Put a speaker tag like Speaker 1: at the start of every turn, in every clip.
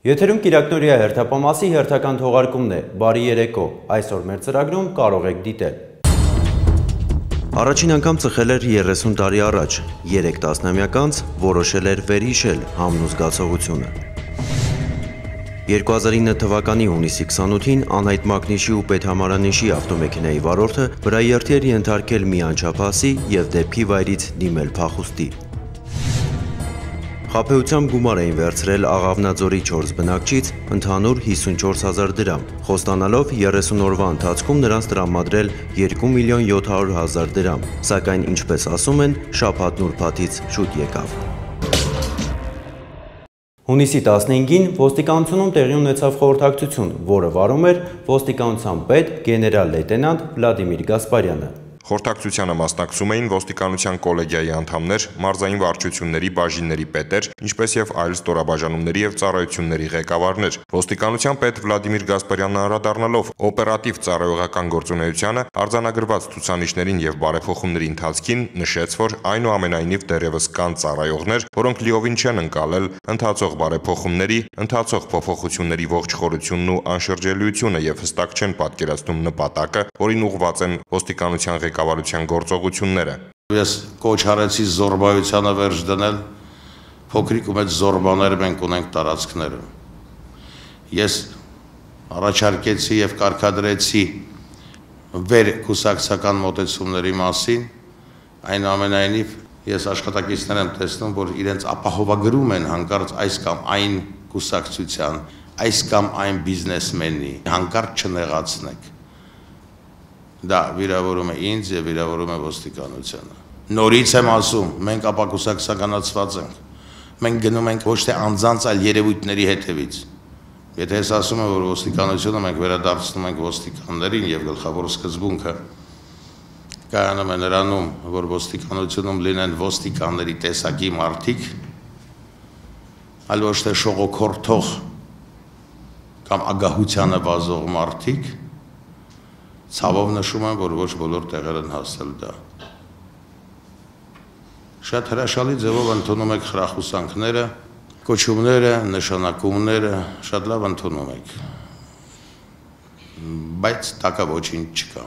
Speaker 1: Եթերում Կիրակնորիա հերթապամասի հերթական թողարկումն է, բարի երեկո, այսօր մեր ծրագրում կարող եք դիտել։ Առաջին անգամ ծխել էր 30 տարի առաջ, 3 տասնամյակ անց որոշել էր վերհիշել համն ու զգացողությունը։ 2009 թվականի հունիսի 28-ին Անհայտ Մակնիշի ու Պետհամարանիշի ավտոմեքենայի վարորդը վրայի երթի էր ենթարկել մի անչափահասի և դեպքի վայրից դիմել փախուստի։ Խաբեությամբ գումար էին վերցրել Աղավնաձորի 4 բնակչից ընդհանուր 54,000 դրամ, խոստանալով 30 օրվա ընթացքում նրանց տրամադրել 2,700,000 դրամ, սակայն ինչպես ասում են, շաբաթն ուրբաթից շուտ եկավ։ Հունիսի 15-ին ոստիկանությունում տեղի ունեցավ խորհրդակցություն, որը վարում էր ոստիկանության պետ գեներալ լեյտենանտ Վլադիմիր Գասպարյանը։
Speaker 2: Խորհրդակցությանը մասնակցում էին ոստիկանության կոլեգիայի անդամներ, մարզային վարչությունների բաժինների պետեր, ինչպես եւ այլ ստորաբաժանումների եւ ծառայությունների ղեկավարներ։ Ոստիկանության պետ Վլադիմիր Գասպարյանն անդրադառնալով օպերատիվ ծառայողական գործունեությանը, արձանագրված ցուցանիշներին եւ բարեփոխումների ընթացքին նշեց, որ այնուամենայնիվ դեռևս կան ծառայողներ, որոնք լիովին չեն ընկալել ընթացող բարեփոխումների, ընթացող փոփոխությունների ողջ խորությունն ու անշրջելիությունը եւ հստակ չեն պատկերացնում նպատակը, որին ուղղված են ոստիկանության ղեկավարության գործողությունները։
Speaker 3: Ես կոչ արեցի զորբայությանը վերջ դնել, փոքրիկ ու մեծ զորբաներ մենք ունենք տարածքներում։ Ես առաջարկեցի եւ կարգադրեցի վեր կուսակցական մոտեցումների մասին, այնուամենայնիվ ես աշխատակիցներ եմ տեսնում, որ իրենց ապահովագրում են հանկարծ այս կամ այն կուսակցության, այս կամ այն բիզնեսմենի, հանկարծ չնեղացնեք։ Դա վիրավորում է ինձ եւ վիրավորում է ոստիկանությանը։ Նորից եմ ասում, մենք ապակուսակցականացված ենք։ Մենք գնում ենք ոչ թե անձանց, այլ երևույթների հետևից։ Եթե ես ասում եմ, որ ոստիկանությունը մենք վերադարձնում ենք ոստիկաններին եւ գլխավոր սկզբունքը կայանում է նրանում, որ ոստիկանությունում լինեն ոստիկանների տեսակի մարդիկ, այլ ոչ թե շողոքորթող կամ ագահությանը վազող մարդիկ, ցավով նշում եմ, որ ոչ բոլոր տեղեր են հասել դա։ Շատ հրաշալի ձևով ընդունում եք խրախուսանքները, կոչումները, նշանակումները, շատ լավ ընդունում եք, բայց տակա ոչինչ չկա։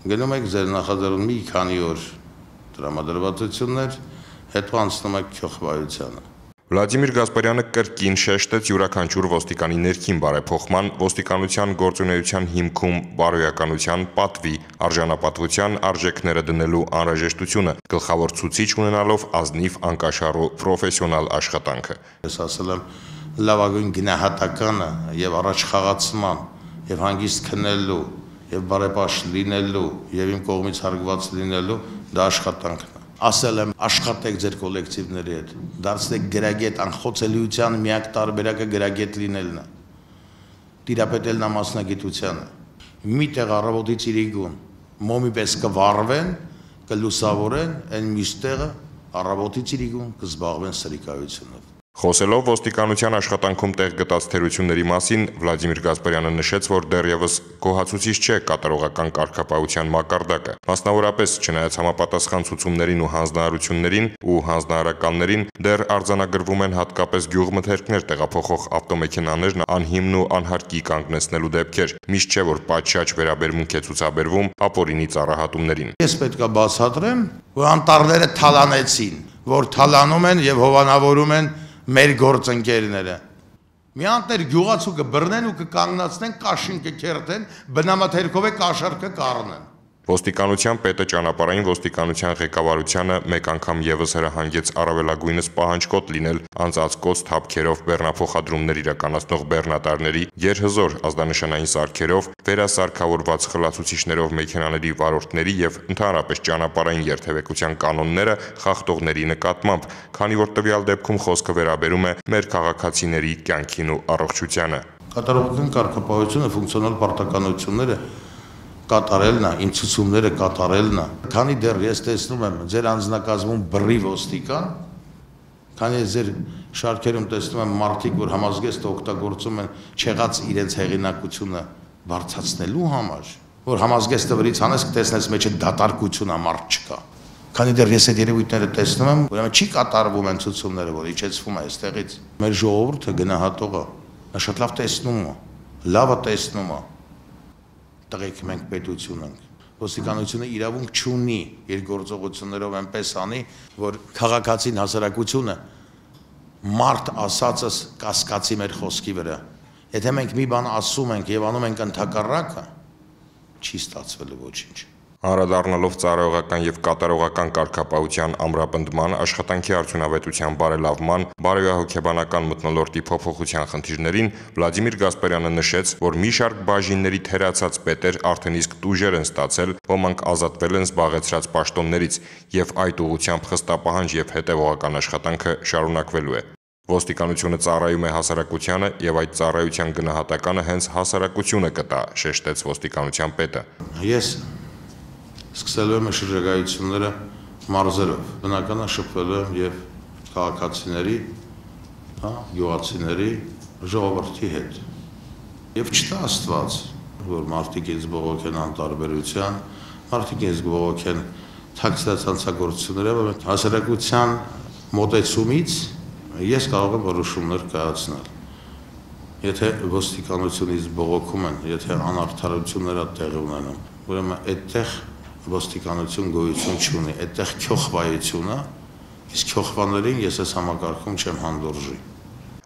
Speaker 3: Գնում եք ձեր նախաձեռնում մի քանի օր տրամադրվածություններ, հետո անցնում եք քյոխվայությանը։
Speaker 2: Վլադիմիր Գասպարյանը կրկին շեշտեց յուրաքանչյուր ոստիկանի ներքին բարեփոխման, ոստիկանության գործունեության հիմքում բարոյականության, պատվի, արժանապատվության արժեքները դնելու անհրաժեշտությունը, գլխավոր ցուցիչ ունենալով ազնիվ անկաշառու պրոֆեսիոնալ աշխատանքը։
Speaker 3: Ես ասել եմ, լավագույն գնահատականը եւ առաջխաղացման եւ հանգիստ քնելու եւ բարեպաշտ լինելու եւ իմ կողմից հարգված լինելու դա աշխատանքն է։ Ասել եմ, աշխատեք ձեր կոլեկտիվների հետ, դարձնեք գրագետ, անխոցելիության միակ տարբերակը գրագետ լինելն է, տիրապետելն է մասնագիտությանը, միտեղ առավոտից իրիկուն, մոմի պես կվարվեն, կլուսավորեն, այն միշտ տեղը առավոտից իրիկուն կզբաղվեն սրիկայությունով։
Speaker 2: Խոսելով ոստիկանության աշխատանքում տեղ գտած թերությունների մասին, Վլադիմիր Գասպարյանը նշեց, որ դեռևս գոհացուցիչ չէ կատարողական կարգապահության մակարդակը, մասնավորապես չնայած համապատասխան ցուցումներին ու հանձնարարություններին ու հանձնարարականներին, դեռ արձանագրվում են հատկապես գյուղմթերքներ տեղափոխող ավտոմեքենաներն անհիմն ու անհարկի կանգնեցնելու դեպքեր, միշտ չէ, որ պատշաճ վերաբերմունք է ցուցաբերվում ապօրինի ծառահատումներին։
Speaker 3: Ես պետք է բացատրեմ, որ անտառները թալանեցին, որ թալանում են եւ հովանավորում են մեր գործընկերները։ Մի անտեր գյուղացու կբռնեն ու կկանգնացնեն, կաշին կքերթեն, բնամթերքով է կաշառքը կառնեն։
Speaker 2: Ոստիկանության պետը ճանապարհային ոստիկանության ղեկավարությանը մեկ անգամ եւս հրահանգեց առավելագույնս պահանջկոտ լինել անցածկոց թափքերով բեռնափոխադրումներ իրականացնող բեռնատարների երհզոր ազդանշանային սարքերով, վերասարքավորված խլացուցիչներով մեքենաների վարորդների եւ ընդհանրապես ճանապարհային երթևեկության կանոնները խախտողների նկատմամբ, քանի որ տվյալ դեպքում խոսքը վերաբերում է մեր քաղաքացիների կյանքին ու առողջությանը։
Speaker 3: Կատարողական կարգապահությունը, ֆունկցիոնալ պարտականությունները կատարելն է, իմ ցուցումները կատարելն է։ Քանի դեռ ես տեսնում եմ ձեր անձնակազմում բռի ոստիկան, քանի ձեր շարքերում տեսնում եմ մարդիկ, որ համազգեստը օգտագործում են չեղած իրենց հեղինակությունը բարձրացնելու համար, որ համազգեստը վրից հանես կտեսնես մեջը դատարկություն է, մարդ չկա։ Քանի դեռ ես այդ երևույթները տեսնում եմ, ուրեմն չի կատարվում են ցուցումները, որ իջեցվում է այստեղից։ Մեր ժողովուրդը գնահատող է, նա շատ լավ տեսնում է, լավը տեսնում է։ Տղեկ մենք պետություն ենք։ Ոստիկանությունը իրավունք չունի երկգործողություններով այնպես անի, որ քաղաքացին հասարակությունը մարդ ասածս կասկածի մեր խոսքի վրա։ Եթե մենք մի բան ասում ենք եւ անում ենք ընդհակառակը, չի ստացվելու ոչինչ։
Speaker 2: Անդրադառնալով ծառայողական եւ կատարողական կարգապահության ամրապնդման, աշխատանքի արդյունավետության բարելավման, բարոյահոգեբանական մթնոլորտի փոփոխության խնդիրներին, Վլադիմիր Գասպարյանը նշեց, որ մի շարք բաժինների թերացած պետեր արդեն իսկ տուժեր են ստացել, ոմանք ազատվել են զբաղեցրած պաշտոններից եւ այդ ուղղությամբ խստապահանջ եւ հետեւողական աշխատանքը շարունակվելու է։ Ոստիկանությունը ծառայում է հասարակությանը եւ այդ ծառայության գնահատականը հենց հասարակությունը կտա, շեշտեց ոստիկանության պետը։
Speaker 3: Ես սկսելու եմ շրջագայությունները մարզերով, բնականա շփվելու եմ եւ քաղաքացիների, գյուղացիների, ժողովրդի հետ։ Եվ չտա Աստված, որ մարդիկ ինձ բողոքեն անտարբերության, մարդիկ ինձ բողոքեն թաքցրած հանցագործություններով, հասարակության մոտեցումից ես կարող եմ որոշումներ կայացնել։ Եթե ոստիկանությունից բողոքում են, եթե անարդարությունները տեղի ունենան, ուրեմն այդտեղ ոստիկանություն գոյություն չունի, այդտեղ քյոխվայություն է, իսկ քյոխվաներին ես այս համակարգում չեմ հանդուրժի։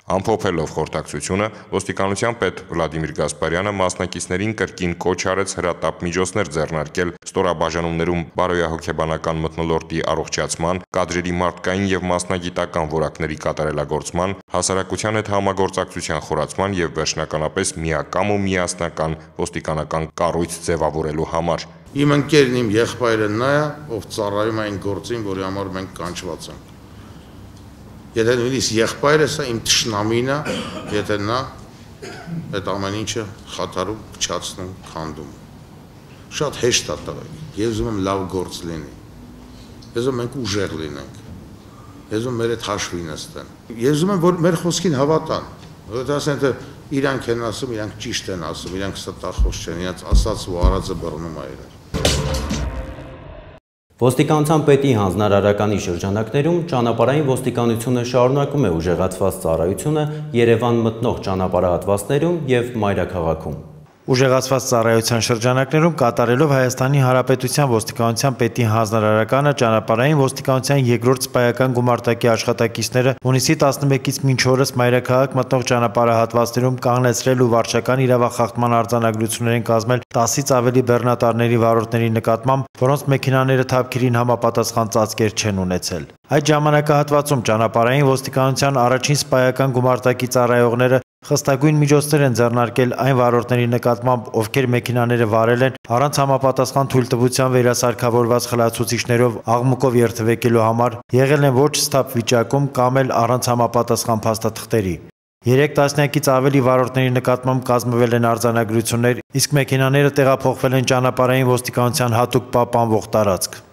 Speaker 2: Ամփոփելով խորհրդակցությունը, ոստիկանության պետ Վլադիմիր Գասպարյանը մասնակիցներին կրկին կոչ արեց հրատապ միջոցներ ձեռնարկել ստորաբաժանումներում բարոյահոգեբանական մթնոլորտի առողջացման, կադրերի մարդկային եւ մասնագիտական որակների կատարելագործման, հասարակության հետ համագործակցության խորացման եւ վերջնականապես միակամ ու միասնական ոստիկանական կառույց ձևավորելու համար։
Speaker 3: Իմ ընկերն իմ եղբայրը նա է, ով ծառայում է այն գործին, որի համար մենք կանչված ենք։ Եթե նույնիսկ եղբայրս է իմ թշնամին է, եթե նա այդ ամեն ինչը խաթարում, փչացնում, քանդում։ Շատ հեշտ է տղեկ։ Ես ուզում եմ լավ գործ լինի։ Ես ուզում եմ մենք ուժեղ լինենք։ Ես ուզում եմ մեր այդ հաշվին նստեն։ Ես ուզում եմ որ մեր խոսքին հավատան։ Որովհետեւ ասեն թե իրանք են ասում, իրանք ճիշտ են ասում, իրանք ստախոս չեն, իրանք ասած ու արածը բռնում է իրար։
Speaker 1: Ոստիկանության պետի հանձնարարականի շրջանակներում ճանապարհային ոստիկանությունը շարունակում է ուժեղացված ծառայությունը Երևան մտնող ճանապարհահատվածներում եւ մայրաքաղաքում։ Ուժեղացված ծառայության շրջանակներում կատարելով Հայաստանի Հանրապետության ոստիկանության պետի հանձնարարականը ճանապարհային ոստիկանության երկրորդ սպայական գումարտակի աշխատակիցները հունիսի 11-ից մինչ օրս մայրաքաղաք մտնող ճանապարհահատվածներում կանգնեցրել ու վարչական իրավախախտման արձանագրություններ են կազմել 10-ից ավելի բեռնատարների վարորդների նկատմամբ, որոնց մեքենաները թափքերին համապատասխան ծածկեր չեն ունեցել։ Այդ ժամանակահատվածում ճանապարհային ոստիկանության առաջին սպայական գումարտակի ծառայողները խստագույն միջոցներ են ձեռնարկել այն վարորդների նկատմամբ, ովքեր մեքենաները վարել են առանց համապատասխան թույլտվության վերասարքավորված խլացուցիչներով աղմուկով երթվեկելու համար, եղել են ոչ սթափ վիճակում կամ էլ առանց համապատասխան փաստաթղթերի։ 3 տասնյակից ավելի վարորդների նկատմամբ կազմվել են արձանագրություններ, իսկ մեքենաները տեղափոխվել են ճանապարհային ոստիկանության հատուկ պահպանվող տարածք։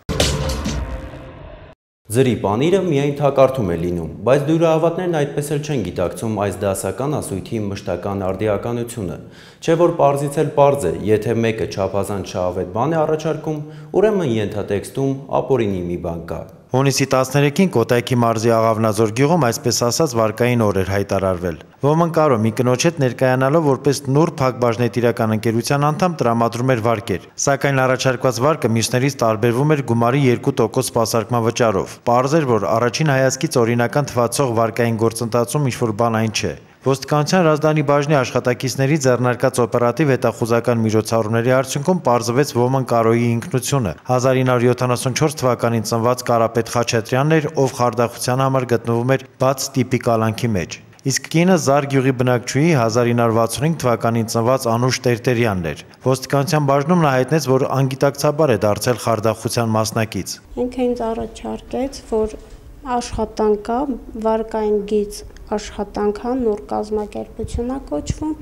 Speaker 1: Ձրի պանիրը միայն թակարդում է լինում, բայց դյուրահավատներն այդպես էլ չեն գիտակցում այս դասական ասույթի մշտական արդիականությունը, չէ որ պարզից էլ պարզ է, եթե մեկը չափազանց շահավետ բան է առաջարկում, ուրեմն ենթատեքստում ապօրինի մի բան կա։ Հունիսի 13-ին Կոտայքի մարզի Աղավնաձոր գյուղում այսպես ասած վարկային օր էր հայտարարվել։ Ոմնկարո մի կնոջ հետ ներկայանալով որպես նուրբ հակբաժնետիրական ընկերության անդամ տրամադրում էր վարկեր, սակայն առաջարկված վարկը մյուսներից տարբերվում էր գումարի 2% սպասարկման վճարով։ Պարզ էր, որ առաջին հայացքից օրինական թվացող վարկային գործընթացում ինչ-որ բան այն չէ։ Ոստիկանության Ռազդանի բաժնի աշխատակիցների ձեռնարկած օպերատիվ հետախուզական միջոցառումների արդյունքում պարզվեց Ոմնկարոյի ինքնությունը։ 1974 թվականին ծնված Կարապետ Խաչատրյանն էր, ով խարդախության համար գտնվում էր բաց տիպի կալանքի մեջ։ Իսկ կինը Զար գյուղի բնակչուհի 1965 թվականին ծնված Անուշ Տերտերյանն էր։ Ոստիկանության բաժնում նա հայտնեց, որ անգիտակցաբար է դարձել խարդախության մասնակից։
Speaker 4: Ինքը ինձ առաջարկեց, որ աշխատանք կա, վարկային գիծ աշխատանքա, նոր կազմակերպություն է կոչվում,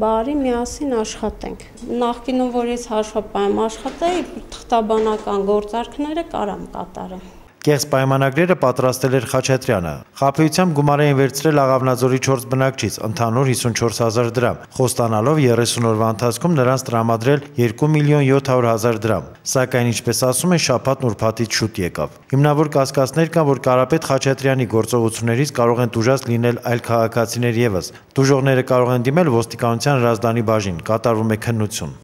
Speaker 4: բարի միասին աշխատենք։ Նախկինում, որ ես հաշվապահեմ աշխատեի, թղթաբանական գործարքները կարամ կատարեմ։
Speaker 5: Կեղծ պայմանագրերը պատրաստել էր Խաչատրյանը։ Խաբեությամբ գումար էին վերցրել Աղավնաձորի 4 բնակչից, ընդհանուր 54,000 դրամ, խոստանալով 30 օրվա ընթացքում նրանց տրամադրել 2,700,000 դրամ։ Սակայն, ինչպես ասում են, շաբաթն ուրբաթից շուտ եկավ։ Հիմնավոր կասկածներ կան, որ Կարապետ Խաչատրյանի գործողություններից կարող են տուժած լինել այլ քաղաքացիներ ևս։ Տուժողները կարող են դիմել ոստիկանության հրազդանի բաժին, կատարվում է քննություն։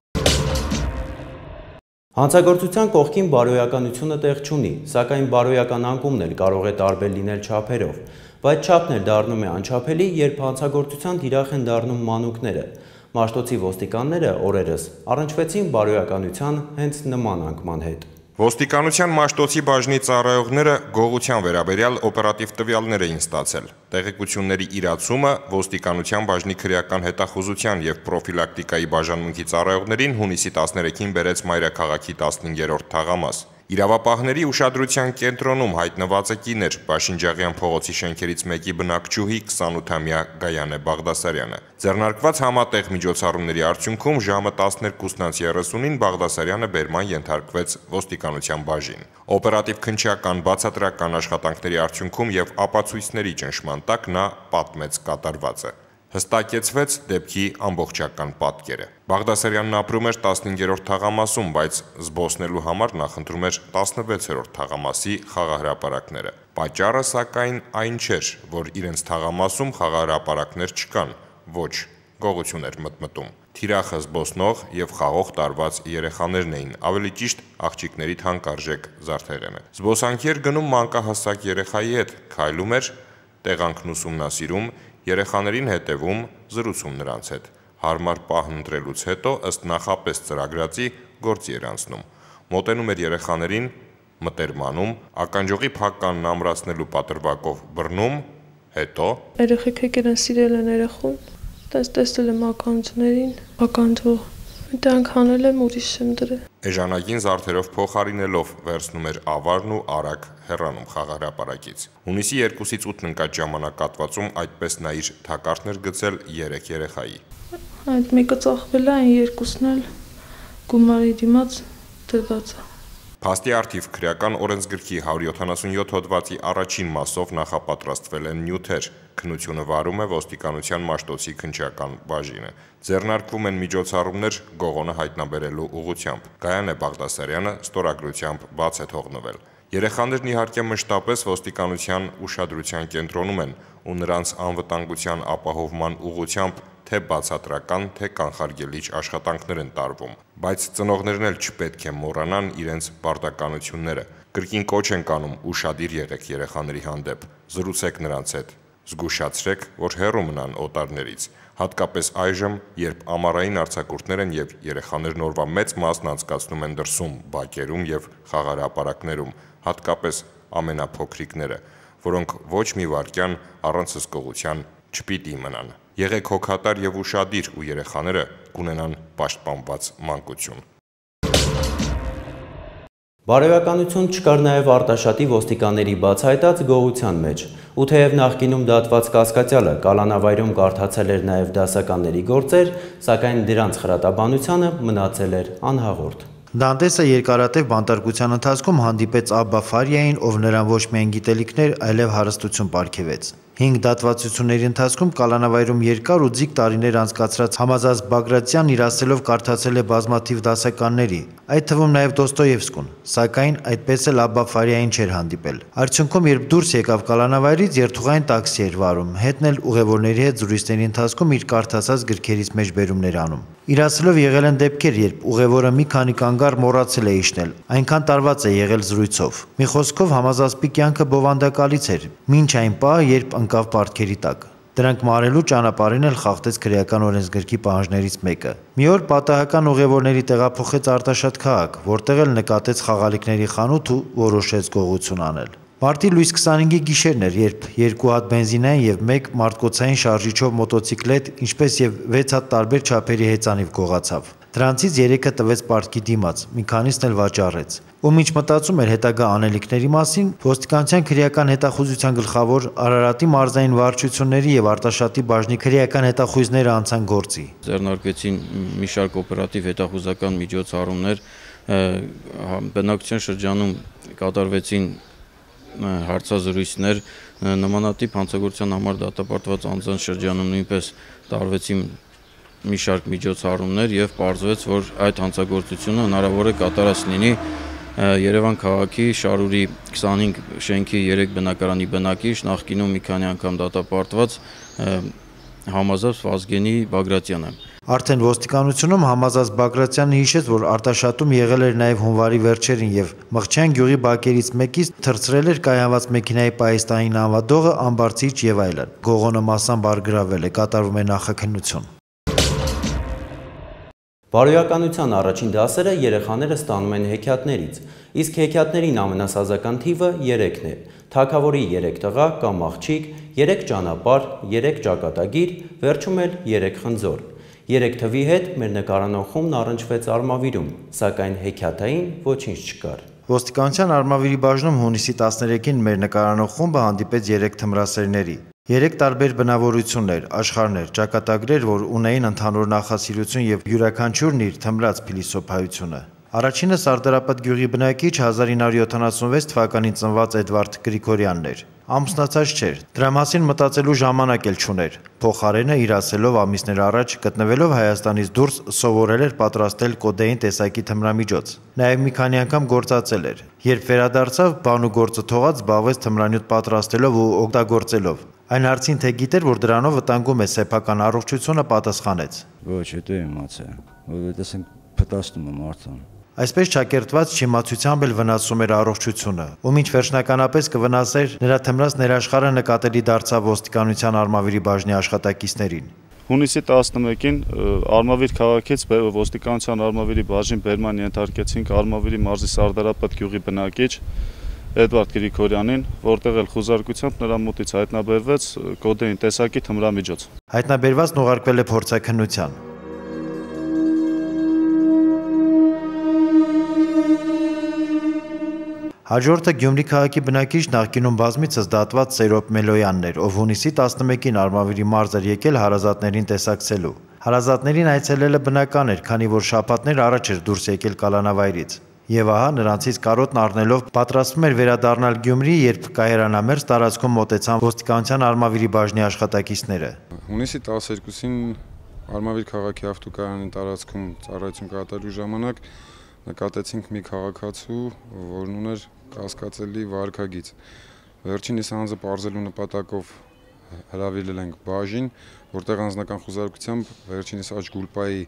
Speaker 1: Հանցագործության կողքին բարոյականությունը տեղ չունի, սակայն բարոյական անկումն էլ կարող է տարբեր լինել չափերով, բայց չափն էլ դառնում է անչափելի, երբ հանցագործության թիրախ են դառնում մանուկները։ Մաշտոցի ոստիկանները օրերս առնչվեցին բարոյականության հենց նման անկման հետ։
Speaker 2: Ոստիկանության Մաշտոցի բաժնի ծառայողները գողության վերաբերյալ օպերատիվ տվյալներ էին ստացել։ Տեղեկությունների իրացումը ոստիկանության բաժնի քրեական հետախուզության եւ պրոֆիլակտիկայի բաժանմունքի ծառայողներին հունիսի 13-ին բերեց Մայրաքաղաքի 15-րդ թաղամաս։ Իրավապահների ուշադրության կենտրոնում հայտնված է կիներ Պաշինջաղյան փողոցի շենքերից մեկի բնակչուհի 28-ամյա Գայանե Բաղդասարյանը։ Ձեռնարկված համատեղ միջոցառումների արդյունքում ժամը 12:30-ին Բաղդասարյանը բերման ենթարկվեց ոստիկանության բաժին։ Օպերատիվ քննչական բացատրական աշխատանքների արդյունքում եւ ապացույցների ճնշման տակ նա պատմեց կատարվածը։ Հստակեցվեց դեպքի ամբողջական պատկերը։ Բաղդասարյանն ապրում էր 15-րդ թաղամասում, բայց զբոսնելու համար նախընտրում էր 16-րդ թաղամասի խաղահրապարակները։ Պատճառը, սակայն, այն չէր, որ իրենց թաղամասում խաղահրապարակներ չկան, ոչ, գողություն էր մտմտում։ Թիրախը զբոսնող եւ խաղող տարված երեխաներն էին, ավելի ճիշտ աղջիկների թանկարժեք Զարթեղենը։ Զբոսանքի էր գնում մանկահասակ երեխայի հետ, քայլում էր, տեղանքն ուսումնասիրում, երեխաներին հետևում, զրուցում նրանց հետ։ Հարմար պահ ընտրելուց հետո ըստ նախապես ծրագրածի գործի էր անցնում։ Մոտենում էր երեխաներին, մտերմանում, ականջողի փակկանն ամրացնելու պատրվակով բռնում, հետո
Speaker 6: երեխեք եկել են սիրել են երեխուն, տեսել եմ ականջներին, ականջող դրանք հանել եմ ուրիշ եմ դրել։
Speaker 2: Էժանագին զարդերով փոխարինելով վերցնում էր ավարն ու արագ հեռանում խաղահրապարակից։ Հունիսի 2-ից 8 ընկած ժամանակատվածում այդպես նա իր թակարդն էր գցել 3 երեխայի։
Speaker 6: Այդ մեկը ծախվել է, այն երկուսն էլ գումարի դիմաց դրված է։
Speaker 2: Փաստի առթիվ քրեական օրենսգրքի 177 հոդվածի առաջին մասով նախապատրաստվել են նյութեր։ Քննությունը վարում է ոստիկանության Մաշտոցի քննչական բաժինը։ Ձեռնարկվում են միջոցառումներ գողոնը հայտնաբերելու ուղղությամբ։ Գայանե Բաղդասարյանը ստորագրությամբ բաց է թողնվել։ Երեխաներն իհարկե մշտապես ոստիկանության ուշադրության կենտրոնում են ու նրանց անվտանգության ապահովման ուղղությամբ թե բացատրական, թե կանխարգելիչ աշխատանքներ են տարվում, բայց ծնողներն էլ չպետք է մոռանան իրենց պարտականությունները։ Կրկին կոչ ենք անում ուշադիր եղեք երեխաների հանդեպ, զրուցեք նրանց հետ, զգուշացրեք, որ հեռու մնան օտարներից, հատկապես այժմ, երբ ամառային արձակուրդներ են եւ երեխաներն օրվա մեծ մասն անցկացնում են դրսում, բակերում եւ խաղահրապարակներում, հատկապես ամենափոքրիկները, որոնք ոչ մի վայրկյան առանց հսկողության չպիտի մնան։ Եղեք հոգատար եւ ուշադիր ու երեխաները կունենան պաշտպանված մանկություն։
Speaker 1: Բարոյականություն չկար նաև Արտաշատի ոստիկանների բացահայտած գողության մեջ, ու թեև նախկինում դատված կասկածյալը կալանավայրում կարդացել էր նաև դասականների գործեր, սակայն դրանց խրատաբանությանը մնացել էր անհաղորդ։
Speaker 5: Դանտեսը երկարատև բանտարկության ընթացքում հանդիպեց Աբբա Ֆարիային, ով նրան ոչ միայն գիտելիքներ, այլև հարստություն պարգևեց։ 5 դատվածությունների ընթացքում կալանավայրում երկար ու ձիգ տարիներ անցկացրած Համազած Բագրատյանն իր ասելով կարդացել է բազմաթիվ դասականների, այդ թվում նաև Դոստոևսկուն, սակայն այդպես էլ Աբբա Ֆարիային չէր հանդիպել։ Արդյունքում, երբ դուրս եկավ կալանավայրից, երթուղային տաքսի էր վարում, հետն էլ ուղևորների հետ զրույցների ընթացքում իր կարդացած գրքերից մեջբերումներ անում։ Իր ասելով եղել են դեպքեր, երբ ուղևորը մի քանի կանգառ մոռացել է իջնել, այնքան տարված է եղել զրույցով։ Մի խոսքով Համազասպի կյանքը բովանդակալից էր, մինչ այն պահը, երբ ընկավ պարտքերի տակ։ Դրանք մարելու ճանապարհին էլ խախտեց քրեական օրենսգրքի պահանջներից մեկը։ Մի օր պատահական ուղևորների տեղափոխեց Արտաշատ քաղաք, որտեղ էլ նկատեց խաղալիքների խանութ ու որոշեց գողություն անել։ Մարտի լույս 25-ի գիշերն էր, երբ 2 հատ բենզինային եւ 1 մարդկոցային շարժիչով մոտոցիկլետ, ինչպես եւ 6 հատ տարբեր չափերի հեծանիվ գողացավ։ Դրանցից 3-ը տվեց պարտքի դիմաց, մի քանիսն էլ վաճառեց։ Ու մինչ մտածում էր հետագա անելիքների մասին, ոստիկանության քրեական հետախուզության գլխավոր Արարատի մարզային վարչությունների եւ Արտաշատի բաժնի քրեական հետախույզները անցան գործի։
Speaker 7: Ձեռնարկվեցին մի շարք օպերատիվ հետախուզական միջոցառումներ, բնակության շրջանում կատարվեցին հարցազրույցներ, նմանատիպ հանցագործության համար դատապարտված անձանց շրջանում նույնպես տարվեցին մի շարք միջոցառումներ եւ պարզվեց, որ այդ հանցագործությունը հնարավոր է կատարած լինի Երևան քաղաքի Շարուրի 25 շենքի 3 բնակարանի բնակիչ, նախկինում մի քանի անգամ դատապարտված Համազած Վազգենի Բագրատյանը։
Speaker 5: Արդեն ոստիկանությունում Համազած Բագրատյանը հիշեց, որ արտաշատում եղել էր նաև հունվարի վերջերին եւ Մղջյան գյուղի բակերից մեկից թռցրել էր կայանված մեքենայի պայստային անվադողը, ամբարձիչ եւ այլն։ Գողոնը մասամբ արգրավել է, կատարվում է նախաքննություն։
Speaker 1: Բարոյականության առաջին դասերը երեխաները ստանում են հեքիաթներից, իսկ հեքիաթներին ամենասազական թիվը 3-ն է։ Թագավորի 3 տղա կամ աղջիկ, 3 ճանապարհ, 3 ճակատագիր, վերջում էլ 3 խնձոր։ 3 թվի հետ մեր նկարանող խումբն առնչվեց Արմավիրում, սակայն հեքիաթային ոչինչ չկար։
Speaker 5: Ոստիկանության Արմավիրի բաժնում հունիսի 13-ին մեր նկարանող խումբը հանդիպեց 3 թմրասերների։ 3 տարբեր բնավորություններ, աշխարհներ, ճակատագրեր, որ ունեին ընդհանուր նախասիրություն եւ յուրաքանչյուրն իր թմրած փիլիսոփայությունը։ Առաջինը Սարդարապատ գյուղի բնակիչ 1976 թվականին ծնված Էդվարդ Գրիգորյանն էր։ Ամուսնացած չէր, դրա մասին մտածելու ժամանակ էլ չուներ։ Փոխարենը իր ասելով ամիսներ առաջ գտնվելով Հայաստանից դուրս սովորել էր պատրաստել կոդեին տեսակի թմրամիջոց։ Նաև մի քանի անգամ գործածել էր։ Երբ վերադարձավ, բան ու գործը թողած զբաղվեց թմրանյութ պատրաստելով ու օգտագործելով։ Այն հարցին թե գիտեր, որ դրանով վտանգում է սեփական առողջությունը, պատասխանեց.
Speaker 8: Ոչ, հետո իմացա, որ տեսենք փտացնում է մարդուն։
Speaker 5: Այսպես ճակերտված չիմացությամբ էլ վնասում էր առողջությունը, ու մինչ վերջնականապես կվնասեր նրա թմրած ներաշխարհը նկատելի դարձավ ոստիկանության Արմավիրի բաժնի աշխատակիցներին։
Speaker 9: Հունիսի 11-ին Արմավիր քաղաքից ոստիկանության Արմավիրի բաժին բերման ենթարկեցինք Արմավիրի մարզի Սարդարապատ գյուղի բնակիչ Էդվարդ Գրիգորյանին, որտեղ էլ խուզարկությամբ նրա մոտից հայտնաբերվեց կոդեին տեսակի թմրամիջոց։
Speaker 5: Հայտնաբերվածն ուղարկվել է փորձաքննության։ Հաջորդը Գյումրի քաղաքի բնակիչ նախկինում բազմիցս դատված Սերոբ Մելոյանն էր, ով հունիսի 11-ին Արմավիրի մարզ էր եկել հարազատներին տեսակցելու։ Հարազատներին այցելելը բնական էր, քանի որ շաբաթներ առաջ էր դուրս եկել կալանավայրից։ Եվ ահա նրանցից կարոտն առնելով պատրաստվում էր վերադառնալ Գյումրի, երբ կայարանամերձ տարածքում մոտեցան ոստիկանության Արմավիրի բաժնի աշխատակիցները։
Speaker 10: Հունիսի 12-ին Արմավիր քաղաքի ավտոկայանի տարածքում ծառայություն կատարելու ժամանակ նկատեցինք մի քաղաքացու, որն ուներ կասկածելի վարքագիծ։ Վերջինիս անձը պարզելու նպատակով հրավիրել ենք բաժին, որտեղ անձնական խուզարկությամբ վերջինիս աջ գուլպայի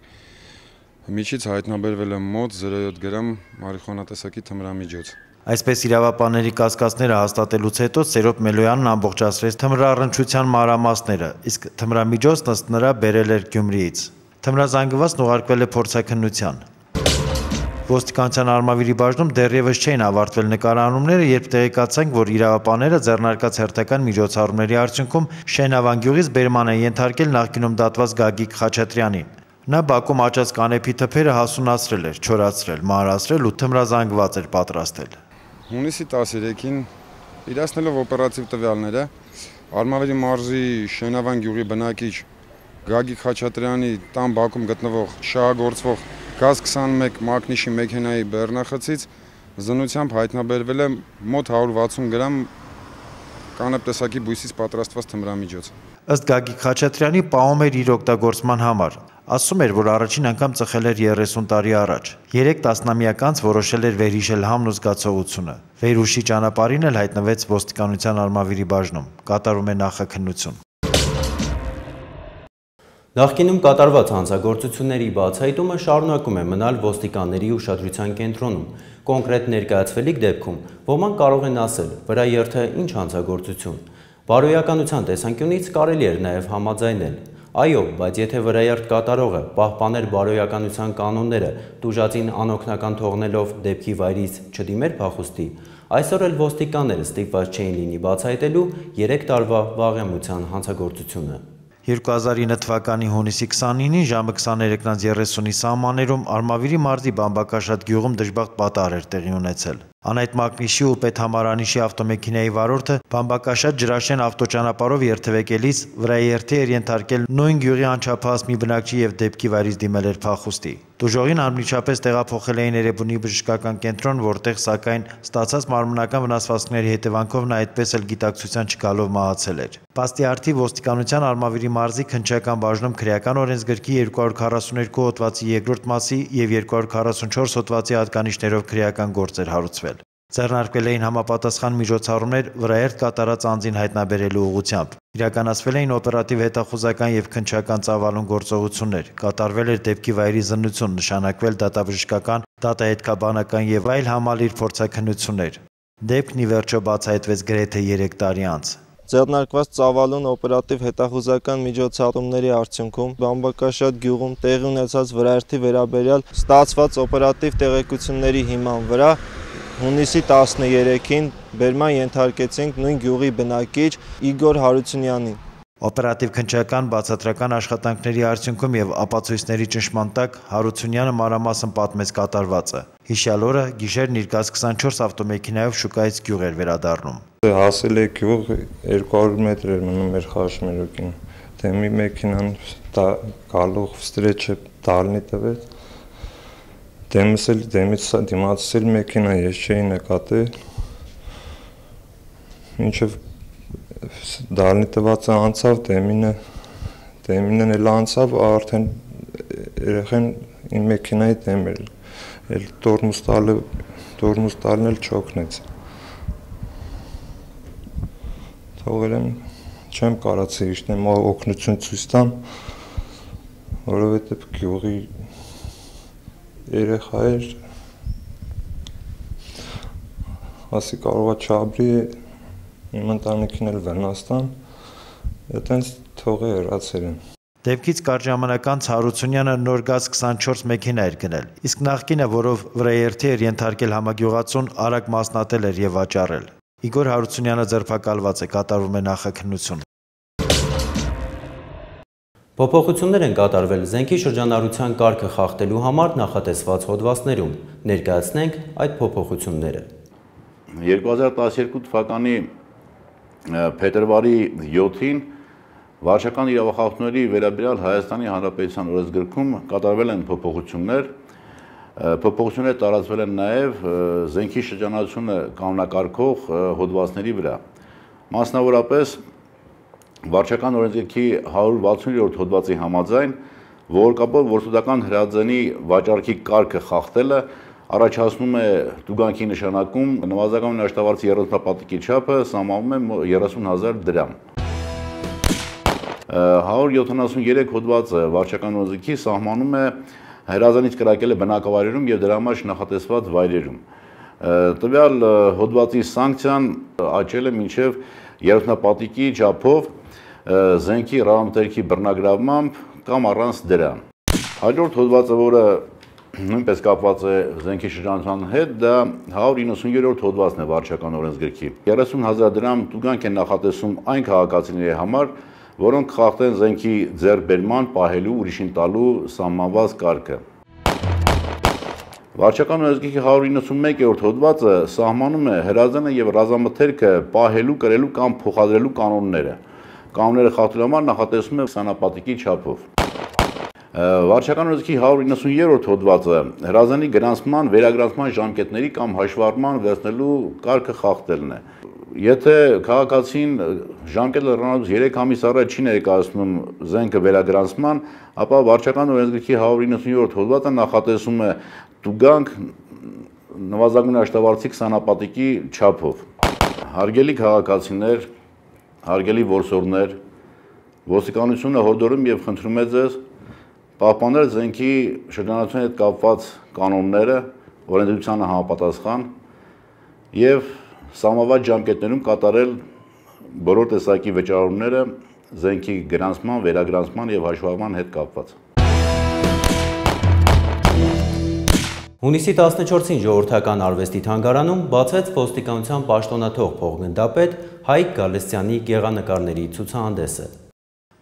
Speaker 10: միջից հայտնաբերվել է մոտ 0.7 գրամ մարիխուանա տեսակի թմրամիջոց։
Speaker 5: Այսպես իրավապանների կասկածները հաստատելուց հետո Սերոբ Մելոյանն ամբողջացրեց թմրառնչության մանրամասները, իսկ թմրամիջոցն ըստ նրա բերել էր Գյումրիից։ Թմրազանգվածն ուղարկվել է փորձաքննության։ Ոստիկանության Արմավիրի բաժնում դեռևս չէին ավարտվել նկարանումները, երբ տեղեկացանք, որ իրավապանները ձեռնարկած հերթական միջոցառումների արդյունքում Շենավան գյուղից բերման են ենթարկել նախկինում դատված Գագիկ Խաչատրյանին։ Նա բակում աճած կանեփի թփերը հասունացրել էր, չորացրել, մանրացրել ու թմրազանգված էր պատրաստել։
Speaker 10: Հունիսի 13-ին իրացնելով օպերատիվ տվյալները Արմավիրի մարզի Շենավան գյուղի բնակիչ Գագիկ Խաչատրյանի տան բակում գտնվող շահագործվող ԳԱԶ-21 մակնիշի մեքենայի բեռնախցից զննությամբ հայտնաբերվել է մոտ 160 գրամ կանեփ տեսակի բույսից պատրաստված թմրամիջոց։
Speaker 5: Ըստ Գագիկ Խաչատրյանի պահում էր իր օգտագործման համար։ Ասում էր, որ առաջին անգամ ծխել էր 30 տարի առաջ։ 3 տասնամյակ անց որոշել էր վերհիշել համն ու զգացողությունը։ Վերհուշի ճանապարհին էլ հայտնվեց ոստիկանության Արմավիրի բաժնում։ Կատարում է նախաքննություն։
Speaker 1: Նախկինում կատարված հանցագործությունների բացահայտումը շարունակում է մնալ ոստիկանների ուշադրության կենտրոնում։ Կոնկրետ ներկայացվելիք դեպքում ոմանք կարող են ասել, վրա երթը ինչ հանցագործություն։ Բարոյականության տեսանկյունից կարելի էր նաև համաձայնել։ Այո, բայց եթե վրաերթ կատարողը պահպաներ բարոյականության կանոնները, տուժածին անօգնական թողնելով դեպքի վայրից չդիմեր փախուստի, այսօր էլ ոստիկանները ստիպված չէին լինի բացահայտելու 3 տարվա վաղեմության հանցագործությունը։
Speaker 5: 2009 թվականի հունիսի 29-ին ժամը 23:30-ի սահմաններում Արմավիրի մարզի Բամբակաշատ գյուղում դժբախտ պատահար էր տեղի ունեցել։ Անայդ Մակնիշի ու Պետհամարանիշի ավտոմեքենայի վարորդը Բամբակաշատ Ջրաշեն ավտոճանապարհով երթևեկելիս վրայի երթի էր ենթարկել նույն գյուղի անչափահաս մի բնակչի եւ դեպքի վայրից դիմել էր փախուստի։ Դժողին անմիջապես տեղափոխել էին Էրեբունի բժշկական կենտրոն, որտեղ սակայն ստացած մարմնական վնասվածքների հետևանքով նա այդպես էլ գիտակցության չգալով մահացել էր։ Պաստի արդի ոստիկանության Արմավիրի մարզի քննչական բաժնում քրեական օրենսգրքի 242 հոդվածի 2-րդ մասի եւ 244 հոդվածի հատկանիշներով քրեական գործ էր հարուցվել։ Ձեռնարկվել էին համապատասխան միջոցառումներ վրաերթ կատարած անձին հայտնաբերելու ուղղությամբ։ Իրականացվել էին օպերատիվ հետախուզական եւ քննչական ծավալուն գործողություններ, կատարվել էր դեպքի վայրի զննություն, նշանակվել դատաբժշկական, դատահետքաբանական եւ այլ համալիր փորձաքննություններ։ Դեպքն ի վերջո բացահայտվեց գրեթե 3 տարի անց։
Speaker 11: Ձեռնարկված ծավալուն օպերատիվ հետախուզական միջոցառումների արդյունքում Բամբակաշատ գյուղում տեղի ունեցած վրաերթի վերաբերյալ ստացված օպերատիվ տեղեկությունների հիման վրա հունիսի 13-ին բերման ենթարկեցինք նույն գյուղի բնակիչ Իգոր Հարությունյանին։
Speaker 5: Օպերատիվ քննչական բացատրական աշխատանքների արդյունքում եւ ապացույցների ճնշման տակ Հարությունյանը մանրամասն պատմեց կատարվածը։ Հիշյալ օրը գիշերն իր գազ 24 ավտոմեքենայով շուկայից գյուղ էր վերադառնում։
Speaker 12: Հասել է գյուղ 200 մետր էր մնում էր խաչմերուկին։ Դե մի մեքենան գալով վստրեչը դալնի տվեց։ Դեմից դիմացել մեքենա ես չէի նկատել։ Մինչև դալնի տվածը անցավ, դեմինն էլ անցավ, արդեն երեխեն իմ մեքենայի դեմ էր, էլ տորմուս տալն էլ չօգնեց։ Թողել եմ, չեմ կարացի իշտեմ օգնություն ցույց տամ, որովհետև գյուղի երեխա էր, ասի կարողա չաբրի իմ ընտանիքին էլ վնաստան, այդտենց թողի հեռացել են։
Speaker 5: Դեպքից կարճ ժամանակ անց Հարությունյանը նոր գազ 24 մեքենա էր գնել, իսկ նախկինը, որով վրաերթի էր ենթարկել համագյուղացուն, արագ մասնատել էր եւ վաճառել։ Իգոր Հարությունյանը ձերբակալված է, կատարվում է նախաքննություն։
Speaker 1: Փոփոխություններ են կատարվել զենքի շրջանառության կարգը խախտելու համար նախատեսված հոդվածներում։ Ներկայացնենք այդ փոփոխությունները։
Speaker 3: 2012 թվականի փետրվարի 7-ին վարչական իրավախախտումների վերաբերյալ Հայաստանի Հանրապետության օրենսգրքում կատարվել են փոփոխություններ։ Փոփոխությունները տարածվել են նաև զենքի շրջանառությունը կանոնակարգող հոդվածների վրա։ Մասնավորապես վարչական օրենսգրքի 167-րդ հոդվածի համաձայն որակապող որսորդական հրաձենի վաճառքի կարգը խախտելը առաջացնում է տուգանքի նշանակում նվազագույն աշտավարձի 30-պատիկի չափը սահմանվում է 30,000 դրամ։ 173 հոդվածը վարչական օրենսգրքի սահմանում է հրաձենից կրակելը բնակավայրերում եւ դրա համար նախատեսված վայրերում։ Տվյալ հոդվածի սանկցիան աճել է մինչև 30-պատիկի չափով զենքի ռազմաճարքի բռնագրավմամբ կամ առանց դրա։ Հաջորդ հոդվածը, որը նույնպես կապված է զենքի շրջանառության հետ, դա 197-րդ հոդվածն է վարչական օրենսգրքի։ 30,000 դրամ տուգանք են նախատեսում այն քաղաքացիների համար, որոնք խախտեն զենքի ձեռքբերման, պահելու, ուրիշին տալու սահմանված կարգը։ Վարչական օրենսգրքի 191-րդ հոդվածը սահմանում է հրաձենը եւ ռազմամթերքը պահելու, կրելու կամ փոխադրելու կանոնները։ Կանոնները խախտելու համար նախատեսվում է 20-պատիկի չափով։ Վարչական օրենսգրքի 193-րդ հոդվածը հրաձենի գրանցման, վերագրանցման ժամկետների կամ հաշվառման վերցնելու կարգը խախտելն է։ Եթե քաղաքացին ժամկետը լրանալուց 3 ամիս առաջ չի ներկայացնում զենքը վերագրանցման, ապա վարչական օրենսգրքի 197-րդ հոդվածը նախատեսում է տուգանք նվազագույն աշտավարձի 20-պատիկի չափով։ Հարգելի քաղաքացիներ, հարգելի որսորդներ, ոստիկանությունը հորդորում եւ խնդրում է ձեզ պահպանել զենքի շրջանառության հետ կապված կանոնները, օրենսդրությանը համապատասխան եւ սահմանված ժամկետներում կատարել բոլոր տեսակի վճարումները զենքի գրանցման, վերագրանցման եւ հաշվառման հետ կապված։
Speaker 1: Հունիսի 14-ին ժողովրդական արվեստի թանգարանում բացվեց ոստիկանության պաշտոնաթող փոխգնդապետ Հայկ Գալստյանի գեղանկարների ցուցահանդեսը։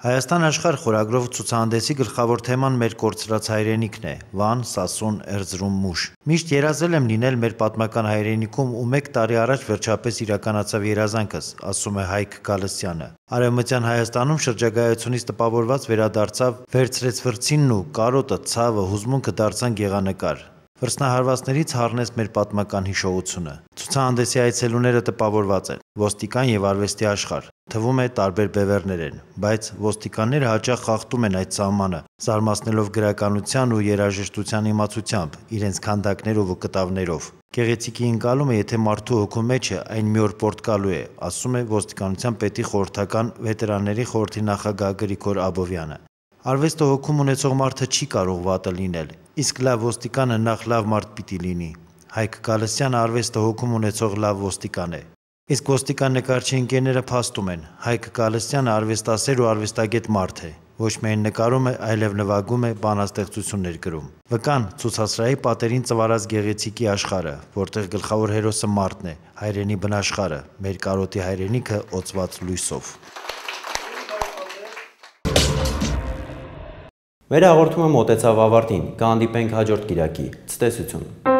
Speaker 5: Հայաստան աշխարհ խորագրով ցուցահանդեսի գլխավոր թեման մեր կորցրած հայրենիքն է՝ Վան, Սասուն, Էրզրում, Մուշ։ Միշտ երազել եմ լինել մեր պատմական հայրենիքում ու 1 տարի առաջ վերջապես իրականացավ երազանքս, ասում է Հայկ Գալստյանը։ Արևմտյան Հայաստանում շրջագայությունից տպավորված վերադարձավ, վերցրեց վրձինն ու կարոտը, ցավը, հուզմունքը դարձան գեղանկար։ Վրձնահարվածներից հառնեց մեր պատմական հիշողությունը։ Ցուցահանդեսի այցելուները տպավորված են, ոստիկան եւ արվեստի աշխարհ։ Թվում է տարբեր բևեռներ են, բայց ոստիկանները հաճախ խախտում են այդ սահմանը, զարմացնելով գրականության ու երաժշտության իմացությամբ, իրենց քանդակներով ու կտավներով։ Գեղեցիկի ընկալումը, եթե մարդու հոգու մեջ է, այն մի օր պորտկալու է, ասում է ոստիկանության պետի խորհրդական վետերանների խորհրդի նախագահ Գրիգոր Աբովյանը։ Արվեստը հոգում ունեցող մարդը չի կարող վատը լինել, իսկ լավ ոստիկանը նախ լավ մարդ պիտի լինի։ Հայկ Գալստյանը արվեստը հոգում ունեցող լավ ոստիկան է։ Իսկ ոստիկան նկարչի ընկերները փաստում են, Հայկ Գալստյանը արվեստասեր ու արվեստագետ մարդ է, ոչ միայն նկարում է, այլև նվագում է, բանաստեղծություններ գրում։ Վկան ցուցասրահի պատերին ծվարած գեղեցիկի աշխարհը, որտեղ գլխավոր հերոսը մարդն է, հայրենի բնաշխարհը, մեր կարոտի հայրենիքը օծված լույսով։
Speaker 1: Մեր հաղորդումը մոտեցավ ավարտին, կհանդիպենք հաջորդ կիրակի, ցտեսություն։